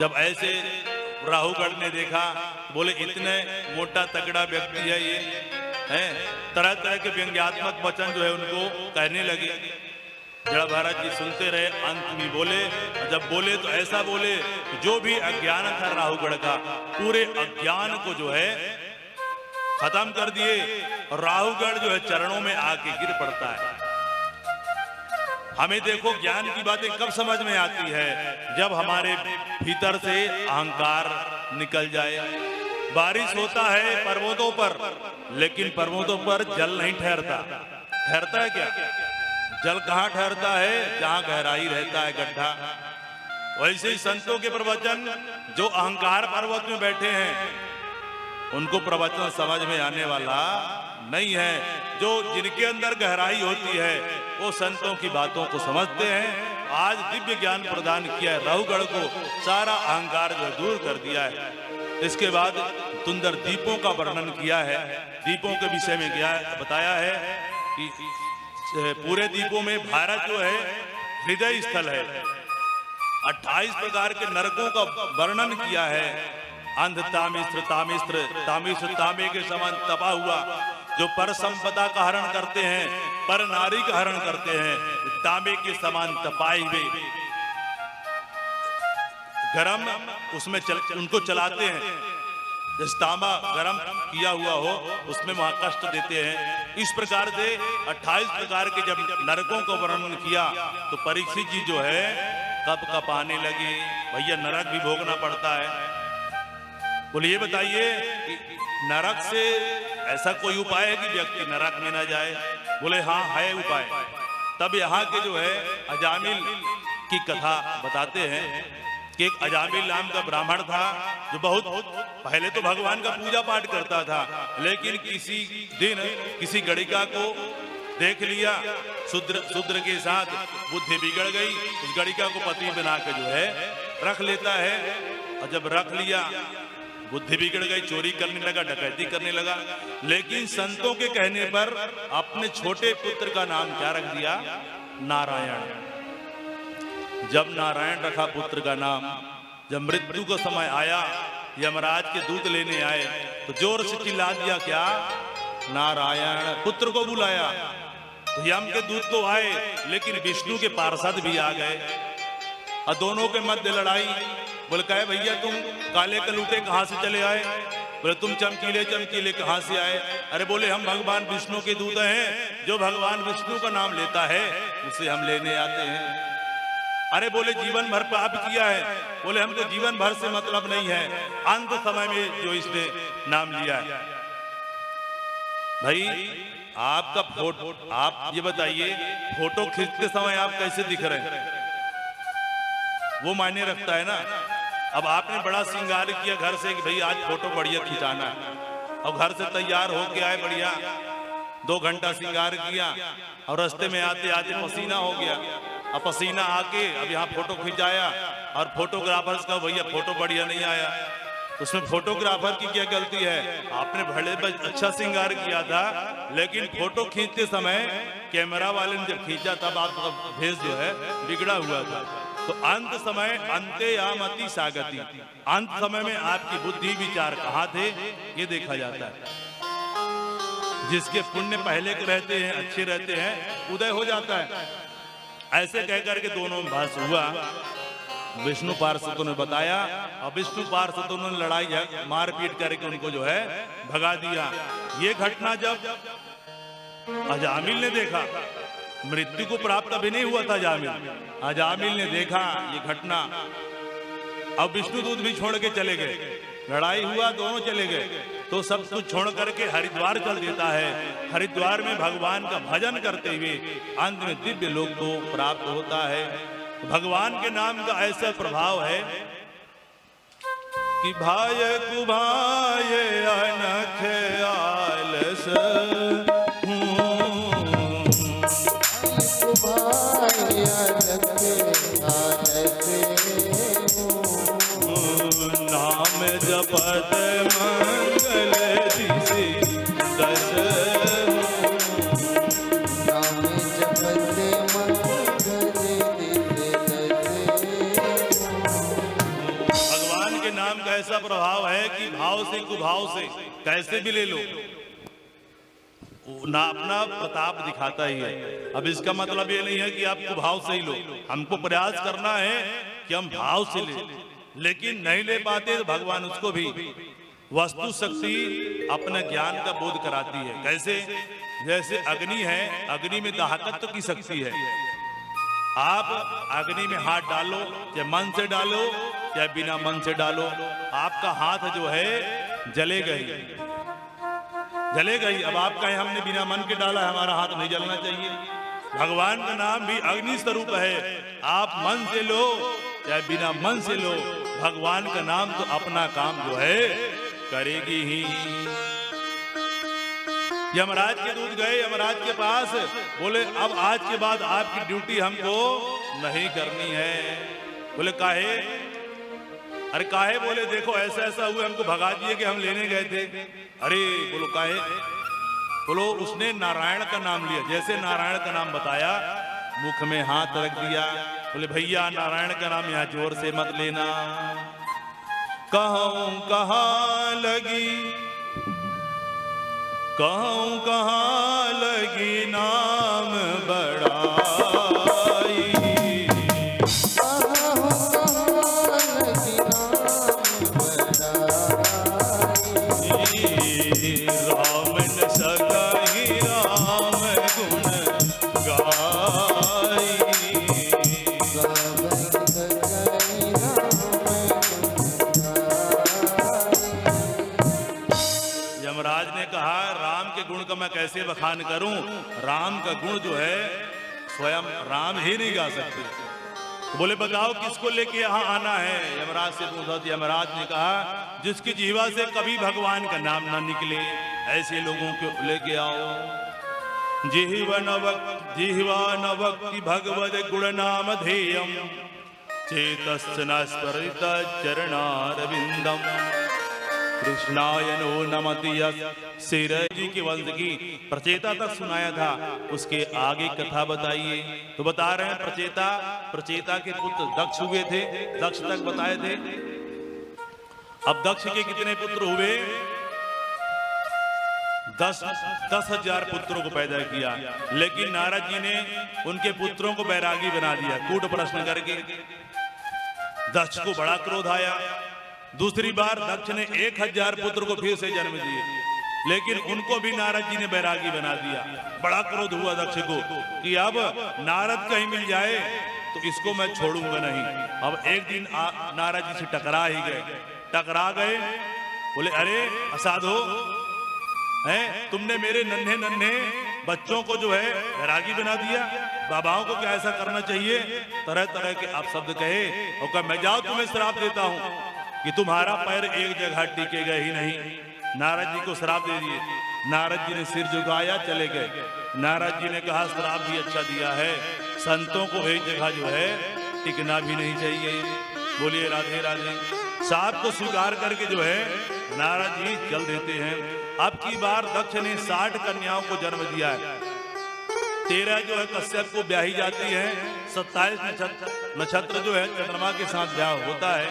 जब ऐसे राहुगढ़ ने देखा, बोले इतने मोटा तगड़ा व्यक्ति है ये, है तरह तरह के व्यंग्यात्मक वचन जो है उनको कहने लगे। जड़ा महाराज जी सुनते रहे, अंत में बोले, जब बोले तो ऐसा बोले जो भी अज्ञान था राहुगढ़ का, पूरे अज्ञान को जो है खत्म कर दिए। और राहुगढ़ जो है चरणों में आके गिर पड़ता है। हमें देखो ज्ञान की बातें कब समझ में आती है, जब हमारे भीतर से अहंकार निकल जाए। बारिश होता है पर्वतों पर, लेकिन पर्वतों पर जल नहीं ठहरता। ठहरता है क्या? जल कहाँ ठहरता है? जहां गहराई रहता है, गड्ढा। वैसे ही संतों के प्रवचन, जो अहंकार पर्वत में बैठे हैं उनको प्रवचन समझ में आने वाला नहीं है। जो जिनके अंदर गहराई होती है वो संतों की बातों को समझते हैं। आज दिव्य ज्ञान प्रदान किया है राहुगढ़ को, सारा अहंकार जो दूर कर दिया है। इसके बाद सुंदर दीपों का वर्णन किया है। दीपों के विषय में बताया है कि पूरे दीपों में भारत जो है हृदय स्थल है। 28 प्रकार के नरकों का वर्णन किया है। अंध तामिस्त्र तामे के समान तपा हुआ, जो पर संपदा का हरण करते हैं, पर नारी का हरण करते हैं, तांबे के समान तपाए हुए गरम उसमें उनको चलाते हैं। जिस तांबा गरम किया हुआ हो उसमें वहां कष्ट देते हैं। इस प्रकार से 28 प्रकार के जब नरकों का वर्णन किया तो परीक्षित जी जो है कब कब आने लगे, भैया नरक भी भोगना पड़ता है। बोले ये बताइए कि नरक से ऐसा कोई उपाय है कि व्यक्ति नरक में ना जाए? बोले हाँ है उपाय। तब यहाँ के जो है अजामिल की कथा बताते हैं कि एक अजामिल नाम का ब्राह्मण था, जो बहुत पहले तो भगवान का पूजा पाठ करता था, लेकिन किसी दिन किसी गणिका को देख लिया, शूद्र के साथ बुद्धि बिगड़ गई। उस गणिका को पति बना के जो है रख लेता है। और जब रख लिया, बुद्धि बिगड़ गई, चोरी करने लगा, डकैती करने लगा। लेकिन संतों के कहने पर अपने छोटे पुत्र का नाम क्या रख दिया? नारायण। जब नारायण रखा पुत्र का नाम, जब मृत्यु का समय आया, यमराज के दूत लेने आए तो जोर से चिल्ला दिया, क्या? नारायण। पुत्र को बुलाया तो यम के दूत तो आए, लेकिन विष्णु के पार्षद भी आ गए और दोनों के मध्य लड़ाई। बोले कहे भैया तुम काले कलूटे कहाँ से चले आए? बोले तुम चमकीले चमकीले कहाँ से आए? अरे बोले हम भगवान विष्णु के दूत हैं, जो भगवान विष्णु का नाम लेता है उसे हम लेने आते हैं। अरे बोले जीवन भर पाप किया है? बोले हमको जीवन भर से मतलब नहीं है, अंत समय में जो इसने नाम लिया है। भाई आपका फोटो, आप ये बताइए फोटो खींचते समय आप कैसे दिख रहे हैं? वो मायने रखता है ना। अब आपने बड़ा श्रृंगार किया घर से कि भाई आज फोटो बढ़िया खिंचाना है, और घर से तैयार होके आए, बढ़िया 2 घंटा श्रृंगार किया और रास्ते में आते आते पसीना हो गया। अब पसीना आके अब यहाँ फोटो खिंचाया और फोटोग्राफर्स का भैया फोटो बढ़िया नहीं आया। उसमें फोटोग्राफर की क्या गलती है? आपने भले अच्छा श्रृंगार किया था, लेकिन फोटो खींचते समय कैमरा वाले ने जब खींचा तब आपका फेस जो है बिगड़ा हुआ था। तो अंत समय अंते यामति सागति, अंत समय में आपकी बुद्धि विचार कहाँ थे ये देखा जाता है। जिसके पुण्य पहले के रहते हैं, अच्छे रहते हैं, उदय हो जाता है। ऐसे कहकर के दोनों में भाष हुआ। विष्णु पार्षदों ने बताया और विष्णु पार्षदों ने लड़ाई मारपीट करके उनको जो है भगा दिया। ये घटना जब अजामिल ने देखा, मृत्यु को प्राप्त अभी नहीं हुआ था अजामिल ने देखा ये घटना। अब विष्णुदूत भी छोड़ के चले गए, लड़ाई हुआ, दोनों चले गए, तो सब कुछ छोड़ करके हरिद्वार चल देता है। हरिद्वार में भगवान का भजन करते हुए अंत में दिव्य लोक को प्राप्त होता है। भगवान के नाम का ऐसा प्रभाव है कि भाय कुभाय अनख आलस नाम जपत मंगल दिशि दस, नाम जपत मंगल दिशि दस। के नाम का ऐसा प्रभाव है कि भाव से कुभाव से कैसे भी ले लो, ना अपना प्रताप दिखाता ही है। अब इसका मतलब ये नहीं है कि आप कुभाव से ही लो, हमको प्रयास करना है कि हम भाव से ले, लेकिन नहीं ले पाते तो भगवान उसको भी वस्तु शक्ति अपने ज्ञान का बोध कराती है। कैसे? जैसे अग्नि है, अग्नि में दाहकत्व की शक्ति है। आप अग्नि में हाथ डालो, चाहे मन से डालो चाहे बिना मन से डालो, आपका हाथ जो है जलेगा ही, जलेगा ही। अब आप कहें हमने बिना मन के डाला, हमारा हाथ नहीं जलना चाहिए। भगवान का नाम भी अग्नि स्वरूप है। आप मन से लो चाहे बिना मन से लो, भगवान का नाम तो अपना काम जो है करेगी ही। यमराज के दूत गए यमराज के पास, बोले अब आज के बाद आपकी ड्यूटी हमको नहीं करनी है। बोले काहे? अरे काहे? बोले देखो ऐसा ऐसा हुआ, हमको भगा दिए कि हम लेने गए थे। अरे बोलो काहे? बोलो उसने नारायण का नाम लिया, जैसे नारायण का नाम बताया मुख में हाथ रख दिया। बोले भैया नारायण का नाम यहाँ जोर से मत लेना। कहूं कहाँ लगी, कहूं कहाँ लगी नाम बड़ाई, राम न सकहि राम गुण गाई। यमराज ने कहा राम के गुण का मैं कैसे बखान करूं, राम का गुण जो है स्वयं राम ही नहीं गा सकते। तो बोले बताओ किसको लेके यहाँ आना है? यमराज से पूछा। यमराज ने कहा जिसकी जीवा से कभी भगवान का नाम ना निकले, ऐसे लोगों को लेके आओ। जिह्वा न वक्ति भगवद गुण नाम धेयम, चेतश्च न स्मरित चरणारविंदम, कृष्णाय नो नमति। शेर जी के वंश की प्रचेता तक सुनाया था, उसके आगे कथा बताइए। तो बता रहे हैं प्रचेता के पुत्र दक्ष हुए थे, दक्ष तक बताए थे। अब दक्ष के कितने पुत्र हुए? 10,000 पुत्रों को पैदा किया, लेकिन नारद जी ने उनके पुत्रों को बैरागी बना दिया कूट प्रश्न करके। दक्ष को बड़ा क्रोध आया। दूसरी बार दक्ष ने 1000 पुत्र को फिर से जन्म दिए, लेकिन उनको भी नारद जी ने बैरागी बना दिया। बड़ा क्रोध हुआ दक्ष को कि अब नारद कहीं मिल जाए तो इसको मैं छोड़ूंगा नहीं। अब एक दिन नारद जी से टकरा गए। बोले अरे असाधो हैं, तुमने मेरे नन्हे नन्हे बच्चों को जो है बैरागी बना दिया। बाबाओं को क्या ऐसा करना चाहिए? तरह तरह के आप शब्द कहे और कहा मैं जाओ तुम्हें श्राप देता हूं कि तुम्हारा पैर एक जगह टिकेगा ही नहीं। नारद जी को श्राप दे दिए। नारद जी ने सिर झुकाया, चले गए। नारद जी ने कहा श्राप भी अच्छा दिया है, संतों को एक जगह जो है टिकना भी नहीं चाहिए। बोलिए राधे राधे। साप को स्वीकार करके जो है नारद जी चल देते हैं। अब की बार दक्ष ने 60 कन्याओं को जन्म दिया है। 13 जो है कश्यप को ब्याही जाती है, 27 नक्षत्र जो है चंद्रमा के साथ ब्याह होता है।